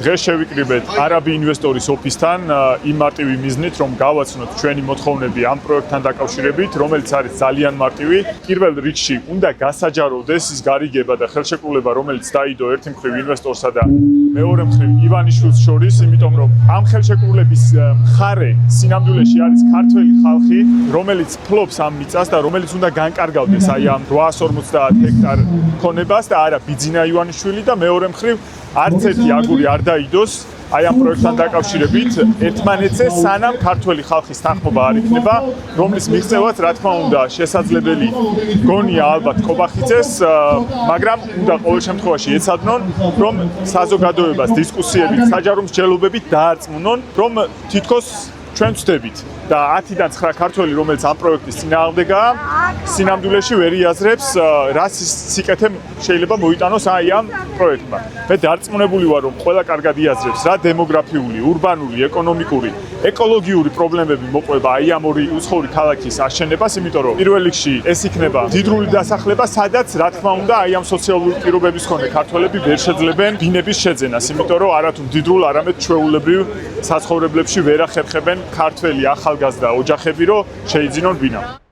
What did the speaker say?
დღეს შევიკრიბეთ არაბი ინვესტორის ოფისთან იმ მარტივი მიზნით, რომ გავაცნოთ ჩვენი მოთხოვნები ამ პროექტთან დაკავშირებით, რომელიც არის ძალიან მარტივი. პირველ რიგში უნდა გასაჯაროვდეს ის გარიგება და ხელშეკრულება, რომელიც დაიდო ერთი მხრივ ინვესტორსა და მეორე მხრივ ივანიშვილს შორის, იმიტომ რომ ამ ხელშეკრულების მხარე სინამდვილეში არის ქართველი ხალხი, რომელიც ფლობს ამ მიწას და რომელიც უნდა განკარგავდეს აი ამ 850 ჰექტარ ქონებას და არა ბიძინა ივანიშვილი და მეორე მხრივ არც ერთი აგური არ დაიდოს აი ამ პროექტთან დაკავშირებით ერთმანეთზე სანამ ქართველი ხალხის თანხმობა არ იქნება, რომლის მიღწევაც რა თქმა უნდა შესაძლებელი გონია ალბათ კობახიძეს, მაგრამ უნდა ყოველ შემთხვევაში ეცადნონ, რომ საზოგადოებას დისკუსიებით, საჯარო მსჯელობებით დაარწმუნონ, რომ თითქოს ჩვენ ვწდებით და 10-დან 9 ქართველი, რომელიც ამ პროექტის წინააღმდეგაა, სინამდვილეში ვერ იაზრებს, რას სიკეთე შეიძლება მოიტანოს აი ამ პროექტმა. მე დარწმუნებული ვარ, რომ ყველა კარგად იაზრებს, რა დემოგრაფიული, ურბანული, ეკონომიკური, ეკოლოგიური პრობლემები მოყვება აი ამ ორი უცხოური ქალაქის აშენებას, იმიტომ რომ პირველ რიგში ეს იქნება მდიდრული დასახლება, სადაც რა თქმა უნდა აი ამ სოციალური პირობების მქონე ქართველები ვერ შეძლებენ ბინების შეძენას, იმიტომ რომ არათუ მდიდრულ, არამედ ჩვეულებრივ საცხოვრებლებში ვერ ახერხებენ ქართველი ახალგაზრდა ოჯახები, რომ შეიძინონ ბინა.